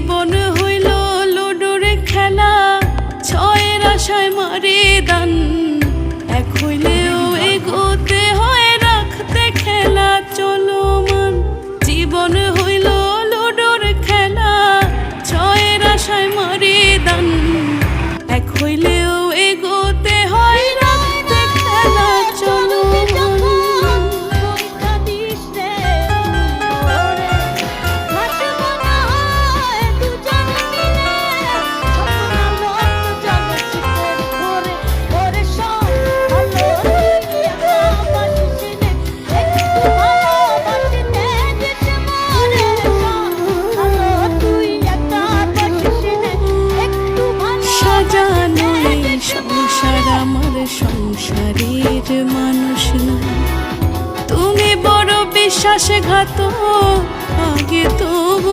জীবন হইল লুডুর খেলা, ছয়ের আশায় মারি দান। এক হইলেও এগোতে হয় রাখতে খেলা চলমান। জীবন হইল লুডুর খেলা, ছয়ের আশায় মারি দান। এক হইলেও এগোতে হয় রাখতে খেলা চলমান। সংসার আমার সংসারের মানুষ না, তুমি বড় বিশ্বাসঘাতক। আগে তো